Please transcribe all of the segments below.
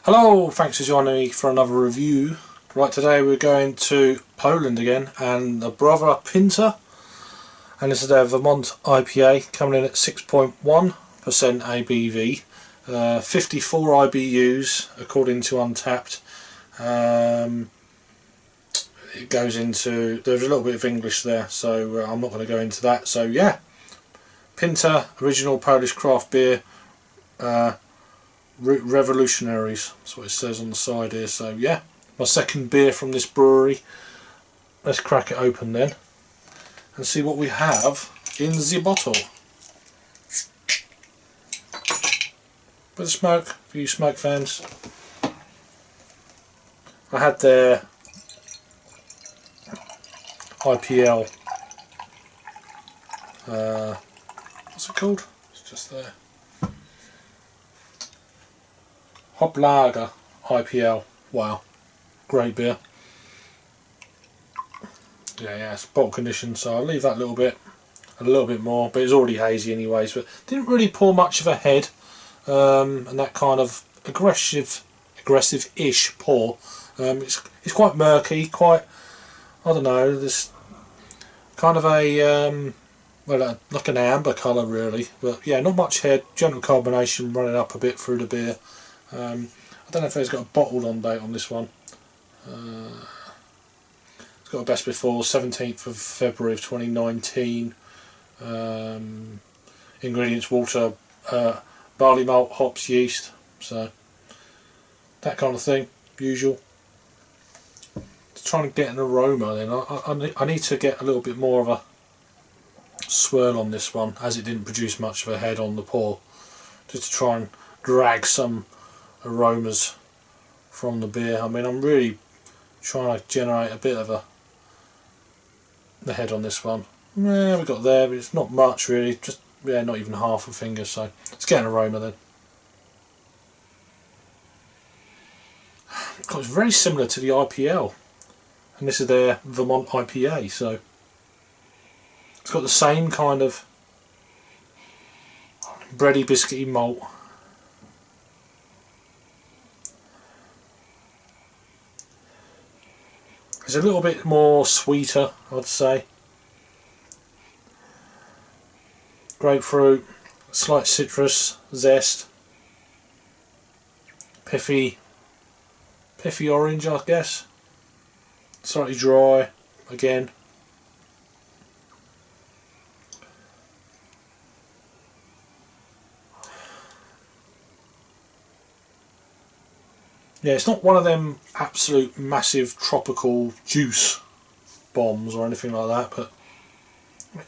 Hello, thanks for joining me for another review. Right, today we're going to Poland again and the Browar Pinta, and this is their Vermont IPA coming in at 6.1% ABV, 54 IBUs according to Untapped. It goes into, there's a little bit of English there, so I'm not going to go into that. So yeah, Pinta, original Polish craft beer, revolutionaries, that's what it says on the side here. So yeah, my second beer from this brewery. Let's crack it open then and see what we have in the bottle. Bit of smoke for you smoke fans. I had their IPL, what's it called? It's just there. Hop Lager IPL. Wow, great beer. Yeah, it's bottle conditioned, so I'll leave that a little bit more, but it's already hazy anyways. But didn't really pour much of a head, and that kind of aggressive-ish pour. It's quite murky, quite, I don't know, this kind of a well, like an amber colour really, but yeah, not much head, gentle carbonation running up a bit through the beer. I don't know if it's got a bottled on date on this one. It's got a best before 17th of February of 2019. Ingredients: water, barley malt, hops, yeast, so that kind of thing, usual. Trying to get an aroma then. I need to get a little bit more of a swirl on this one, as it didn't produce much of a head on the pour, just to try and drag some aromas from the beer. I mean, I'm really trying to generate a bit of the head on this one. Yeah, we got there, but it's not much really, just not even half a finger, so let's get an aroma then. It's very similar to the IPL, and this is their Vermont IPA, so it's got the same kind of bready, biscuity malt. It's a little bit more sweeter, I'd say. Grapefruit, slight citrus zest, piffy orange, I guess. Slightly dry again. Yeah, it's not one of them absolute massive tropical juice bombs or anything like that, but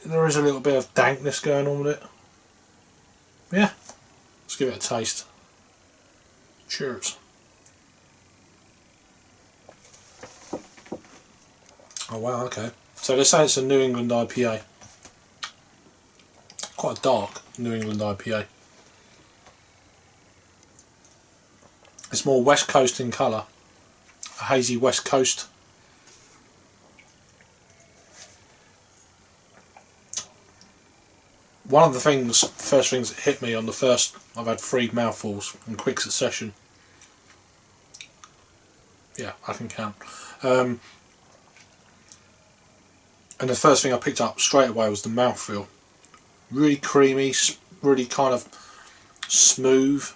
there is a little bit of dankness going on with it. Yeah, let's give it a taste. Cheers. Oh wow, okay. So they say it's a New England IPA. Quite a dark New England IPA. It's more West Coast in colour, a hazy West Coast. One of the first things that hit me on the first, I've had 3 mouthfuls in quick succession. Yeah, I can count. And the first thing I picked up straight away was the mouthfeel. Really creamy, really kind of smooth.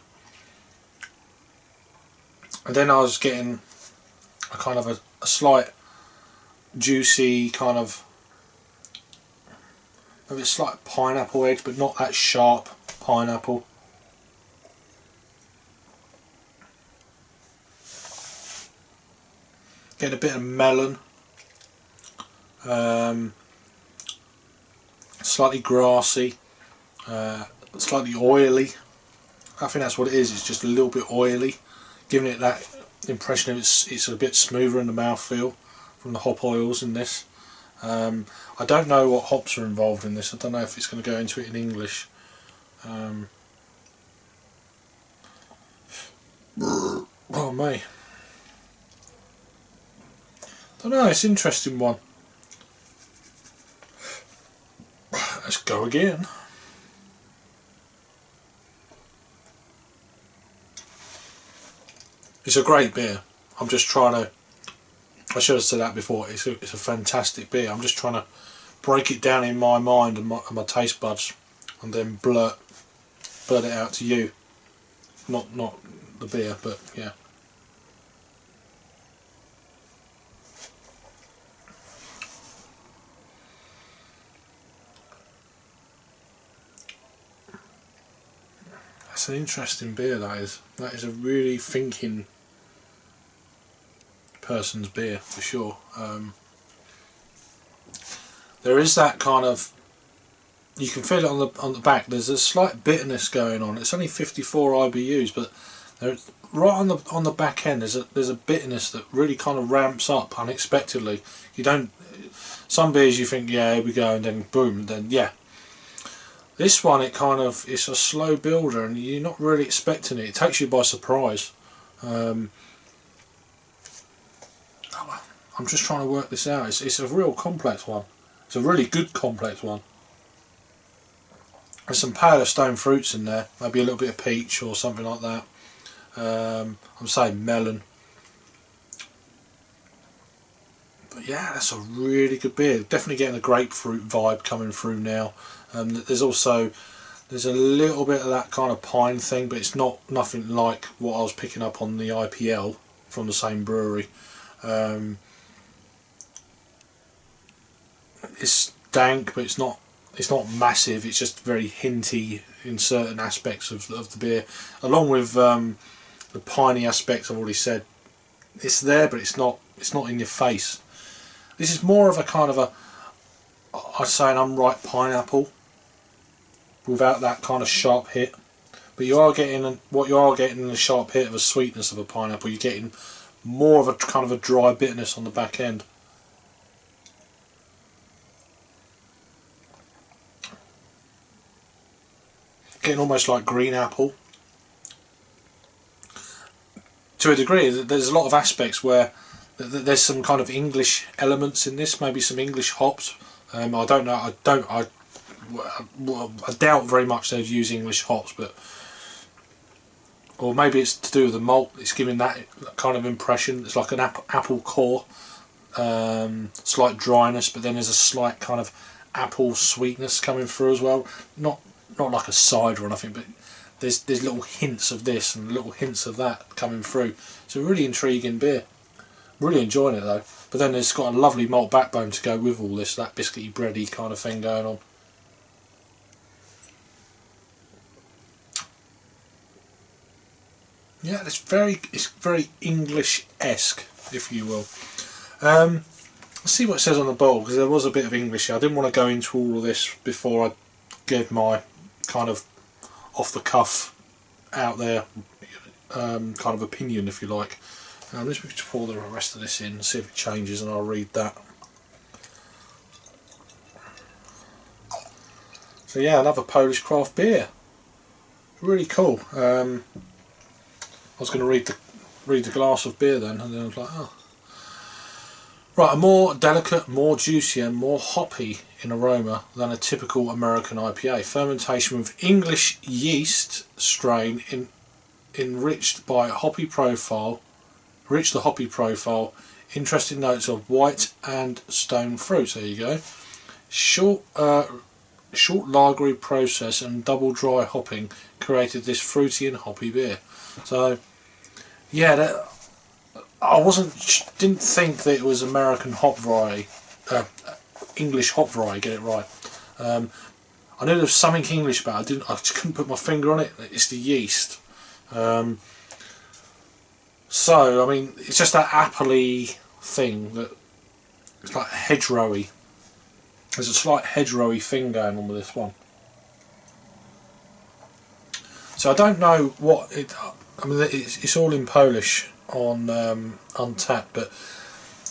And then I was getting a kind of a slight juicy kind of, maybe a slight pineapple edge, but not that sharp pineapple. Getting a bit of melon, slightly grassy, slightly oily. I think that's what it is, it's just a little bit oily, giving it that impression of it's a bit smoother in the mouthfeel from the hop oils in this. I don't know what hops are involved in this. I don't know if it's going to go into it in English. Oh me. Don't know, it's an interesting one. Let's go again. It's a great beer. I'm just trying to, I should have said that before, it's a fantastic beer. I'm just trying to break it down in my mind and my taste buds, and then blurt it out to you. Not the beer, but yeah. That's an interesting beer, that is. That is a really thinking person's beer, for sure. There is that kind of, you can feel it on the back, there's a slight bitterness going on. It's only 54 IBUs, but right on the back end there's a bitterness that really kind of ramps up unexpectedly. You don't, some beers you think, yeah, here we go, and then boom, and then yeah. This one, it's a slow builder, and you're not really expecting it. It takes you by surprise. I'm just trying to work this out. It's a real complex one. It's a really good complex one. There's some paler stone fruits in there, maybe a little bit of peach or something like that. I'm saying melon. But yeah, that's a really good beer. Definitely getting a grapefruit vibe coming through now. There's a little bit of that kind of pine thing, but it's nothing like what I was picking up on the IPL from the same brewery. It's dank, but it's not massive. It's just very hinty in certain aspects of the beer, along with the piney aspects I've already said. It's there, but it's not in your face. This is more of a kind of I'd say an unripe pineapple without that kind of sharp hit. But what you are getting in a sharp hit of a sweetness of a pineapple. You're getting more of a kind of a dry bitterness on the back end. Getting almost like green apple. To a degree, there's a lot of aspects where there's some kind of English elements in this, maybe some English hops. I don't know. I doubt very much they'd use English hops, but or maybe it's to do with the malt. It's giving that kind of impression. It's like an apple core, slight dryness, but then there's a slight kind of apple sweetness coming through as well. Not like a cider or nothing, but there's little hints of this and little hints of that coming through. It's a really intriguing beer. Really enjoying it though. But then it's got a lovely malt backbone to go with all this, that biscuity bready kind of thing going on. Yeah, it's very English-esque, if you will. Let's see what it says on the bottle, because there was a bit of English here. I didn't want to go into all of this before I gave my kind of off the cuff, out there kind of opinion, if you like. Let's pour the rest of this in and see if it changes, and I'll read that. So yeah, another Polish craft beer. Really cool. I was going to read the glass of beer then, and then I was like, oh. Right, a more delicate, more juicy and more hoppy in aroma than a typical American IPA. Fermentation with English yeast strain enriched by hoppy profile. Rich the hoppy profile. Interesting notes of white and stone fruit. There you go. Short lagery process and double dry hopping created this fruity and hoppy beer. So yeah, didn't think that it was American hop variety, English hop variety. Get it right. I knew there was something English about it. I just couldn't put my finger on it. It's the yeast. So I mean, it's just that appley thing that it's like hedgerowy. There's a slight hedgerowy thing going on with this one. So I don't know what it. I mean, it's all in Polish on Untappd, but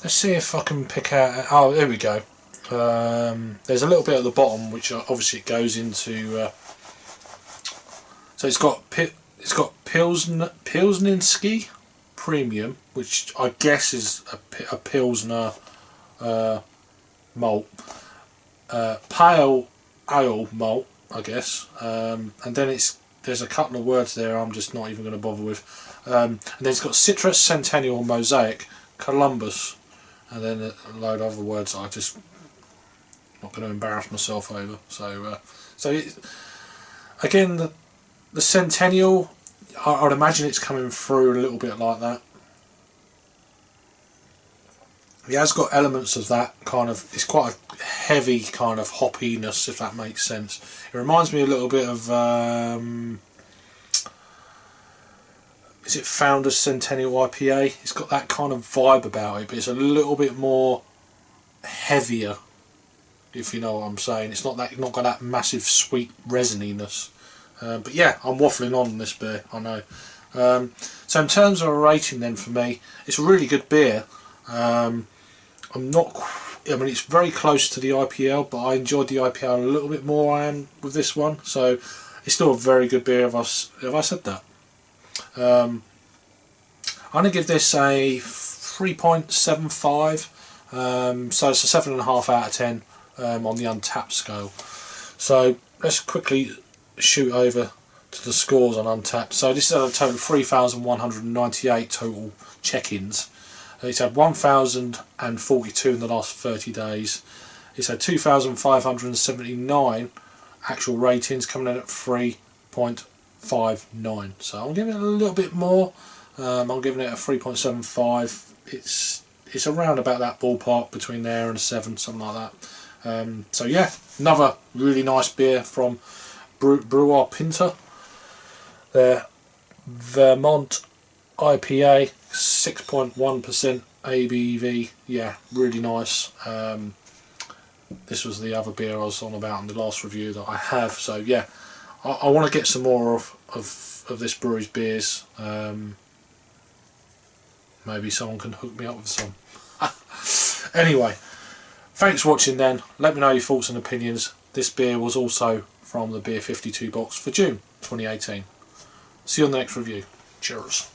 let's see if I can pick out. Oh, there we go. There's a little bit at the bottom which obviously it goes into. So it's got Pilsninski Premium, which I guess is a Pilsner malt, pale ale malt, I guess, and then it's there's a couple of words there I'm just not even going to bother with. And then it's got citrus, centennial, mosaic, Columbus, and then a load of other words that I just not going to embarrass myself over. So again, the centennial, I'd imagine it's coming through a little bit like that. It has got elements of that kind of, it's quite a heavy kind of hoppiness, if that makes sense. It reminds me a little bit of, is it Founders Centennial IPA? It's got that kind of vibe about it, but it's a little bit more heavier, if you know what I'm saying. It's not got that massive sweet resininess. But yeah, I'm waffling on this beer, I know. So in terms of a rating then for me, it's a really good beer. I mean, it's very close to the IPL, but I enjoyed the IPL a little bit more with this one. So it's still a very good beer. Have I said that? I'm going to give this a 3.75. So it's a 7.5 out of 10 on the Untapped scale. So let's quickly shoot over to the scores on Untapped. So this is a total of 3,198 total check-ins. It's had 1,042 in the last 30 days. It's had 2,579 actual ratings, coming in at 3.59. So I'm giving it a little bit more. I'm giving it a 3.75. It's around about that ballpark, between there and a 7, something like that. So yeah, another really nice beer from Browar Pinta. Their Vermont IPA, 6.1% ABV. Yeah, really nice. This was the other beer I was on about in the last review that I have. So yeah, I want to get some more of this brewery's beers. Maybe someone can hook me up with some. Anyway, thanks for watching then. Let me know your thoughts and opinions. This beer was also from the Beer 52 box for June 2018. See you on the next review. Cheers.